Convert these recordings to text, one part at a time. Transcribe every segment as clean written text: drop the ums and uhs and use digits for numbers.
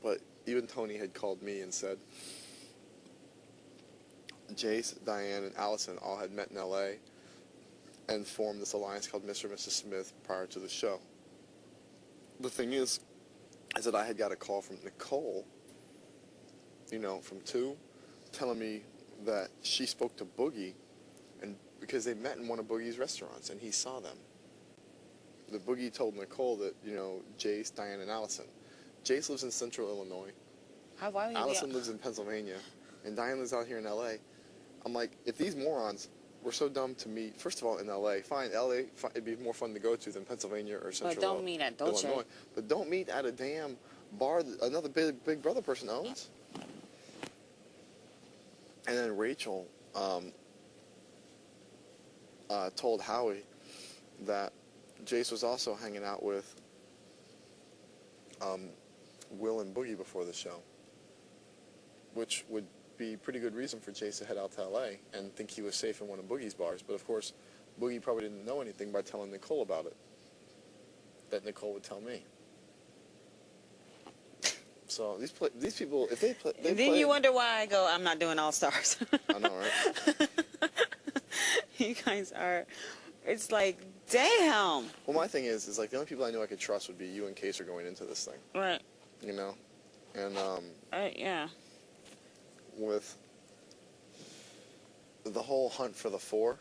But even Tony had called me and said Jace, Diane, and Allison all had met in L.A. and formed this alliance called Mr. and Mrs. Smith prior to the show. The thing is that I had got a call from Nicole, from 2, telling me that she spoke to Boogie, and because they met in one of Boogie's restaurants, and he saw them. The Boogie told Nicole that, Jace, Diane, and Allison. Jace lives in Central Illinois. Allison lives in Pennsylvania, and Diane lives out here in L.A. I'm like, if these morons were so dumb to meet, first of all, in L.A., fine, L.A., it'd be more fun to go to than Pennsylvania or Central Illinois. But don't meet at Dolce. Illinois. But don't meet at a damn bar that another Big Brother person owns. And then Rachel told Howie that Jace was also hanging out with Will and Boogie before the show, which would be pretty good reason for Jace to head out to L.A. and think he was safe in one of Boogie's bars. But of course, Boogie probably didn't know anything by telling Nicole about it, that Nicole would tell me. So these people, if they play... Then you wonder why I go, I'm not doing All-Stars. I know, right? You guys are... It's like, damn! Well, my thing is like, the only people I know I could trust would be you and Case are going into this thing. Right. And, yeah. With the whole hunt for the 4,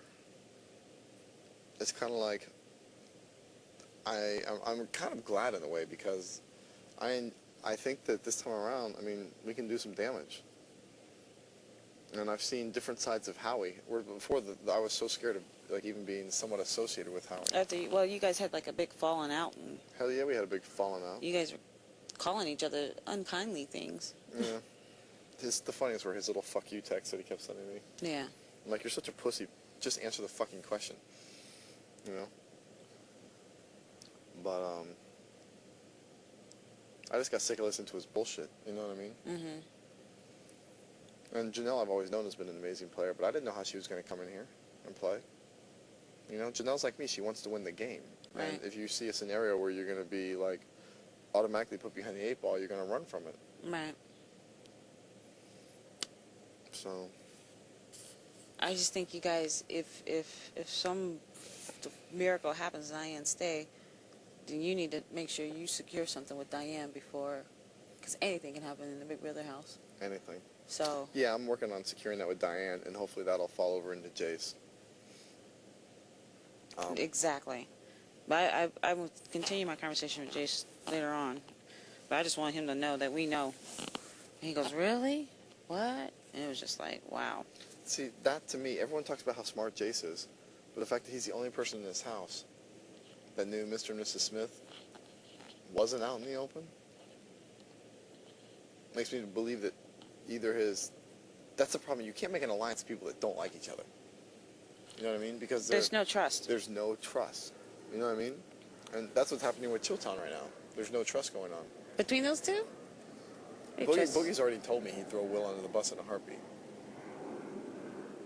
it's kind of like, I'm kind of glad in a way, because I think that this time around, we can do some damage. And I've seen different sides of Howie. Where before, I was so scared of even being somewhat associated with Howie. Well, you guys had like a big falling out. And hell yeah, we had a big falling out. You guys were calling each other unkindly things. Yeah. The funniest were his little fuck you texts that he kept sending me. Yeah. I'm like, you're such a pussy. Just answer the fucking question. But, I just got sick of listening to his bullshit. You know what I mean? Mm-hmm. And Janelle, I've always known, has been an amazing player, but I didn't know how she was going to come in here and play. Janelle's like me. She wants to win the game. Right. And if you see a scenario where you're going to be, automatically put behind the 8 ball, you're going to run from it. Right. So... I just think you guys, if some miracle happens and Diane stay, then you need to make sure you secure something with Diane before, because anything can happen in the Big Brother house. Anything. So. Yeah, I'm working on securing that with Diane, and hopefully that'll fall over into Jace. Exactly. But I will continue my conversation with Jace later on. But I just want him to know that we know. And he goes, really? What? And it was just like, wow. See, that to me, everyone talks about how smart Jace is, but the fact that he's the only person in this house that knew Mr. and Mrs. Smith wasn't out in the open makes me believe that either that's the problem. You can't make an alliance of people that don't like each other. You know what I mean? Because there's no trust. There's no trust. You know what I mean? And that's what's happening with Chilltown right now. There's no trust going on. Between those two? Boogie's already told me he'd throw Will under the bus in a heartbeat.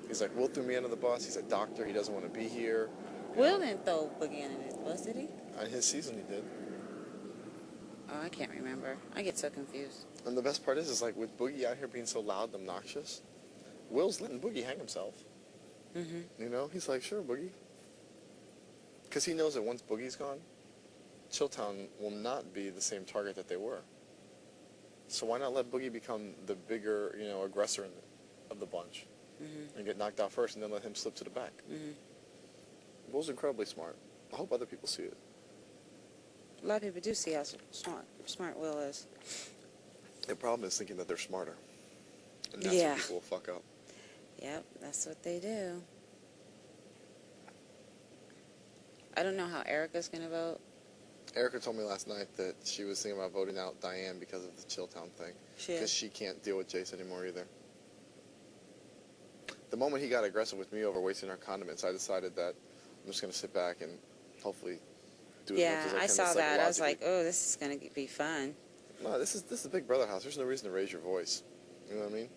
He's like, Will threw me under the bus. He's a doctor. He doesn't want to be here. Will didn't throw Boogie under the bus, did he? On his season, he did. Oh, I can't remember. I get so confused. And the best part is with Boogie out here being so loud and obnoxious, Will's letting Boogie hang himself. Mm-hmm. He's like, sure, Boogie. Because he knows that once Boogie's gone, Chilltown will not be the same target that they were. So why not let Boogie become the bigger, aggressor of the bunch? Mm-hmm. And get knocked out first, and then let him slip to the back. Mm-hmm. Will's incredibly smart. I hope other people see it. A lot of people do see how smart Will is. The problem is thinking that they're smarter. And that's when people will fuck up. Yep, that's what they do. I don't know how Erica's going to vote. Erica told me last night that she was thinking about voting out Diane because of the Chilltown thing. Because she can't deal with Jace anymore either. The moment he got aggressive with me over wasting our condiments, I decided that I'm just going to sit back and hopefully do as much as I can. I saw that. I was like, oh, this is going to be fun. No, this is Big Brother house. There's no reason to raise your voice. You know what I mean?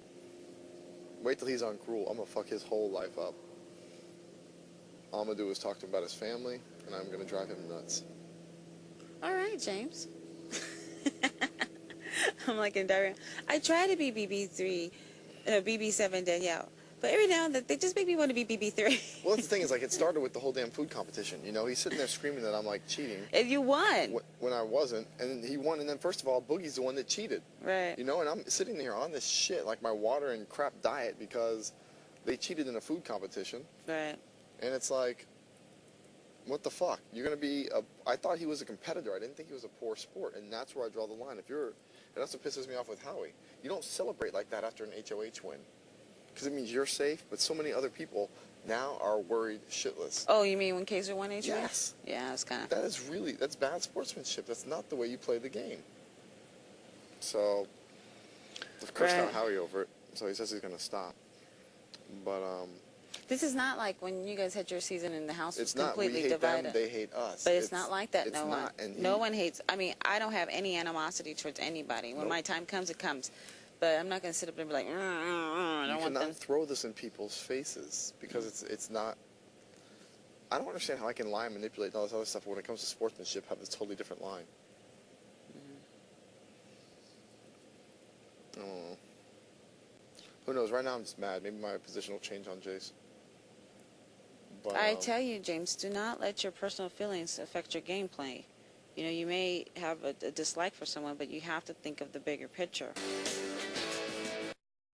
Wait till he's on Cruel. I'm going to fuck his whole life up. All I'm going to do is talk to him about his family, and I'm going to drive him nuts. All right, James. I'm like in diarrhea. I try to be BB7 Danielle, but every now and then they just make me want to be BB3. Well, that's the thing is, like, it started with the whole damn food competition. You know, he's sitting there screaming that I'm, like, cheating. And you won. When I wasn't, and he won, and then first of all, Boogie's the one that cheated. Right. You know, and I'm sitting there on this shit, like my water and crap diet, because they cheated in a food competition. Right. And it's like, what the fuck? You're going to be I thought he was a competitor. I didn't think he was a poor sport, and that's where I draw the line. And that's what pisses me off with Howie. You don't celebrate like that after an HOH win. Because it means you're safe, but so many other people now are worried shitless. Oh, you mean when Kaiser won HOH? Yes. Yeah, it's kind of... That's bad sportsmanship. That's not the way you play the game. So, of course, Right. now Howie over it. So he says he's going to stop. But, This is not like when you guys had your season and the house was it's not, we completely hate divided. them, they hate us. But it's not like that. It's No one. not, and No one hates. I mean, I don't have any animosity towards anybody. When Nope. my time comes, it comes. But I'm not going to sit up and be like, I You don't want cannot them. throw this in people's faces because it's not. I don't understand how I can lie and manipulate and all this other stuff, but when it comes to sportsmanship, have this totally different line. I don't know. Who knows? Right now I'm just mad. Maybe my position will change on Jace. But, I tell you, James, do not let your personal feelings affect your gameplay. You know, you may have a dislike for someone, but you have to think of the bigger picture.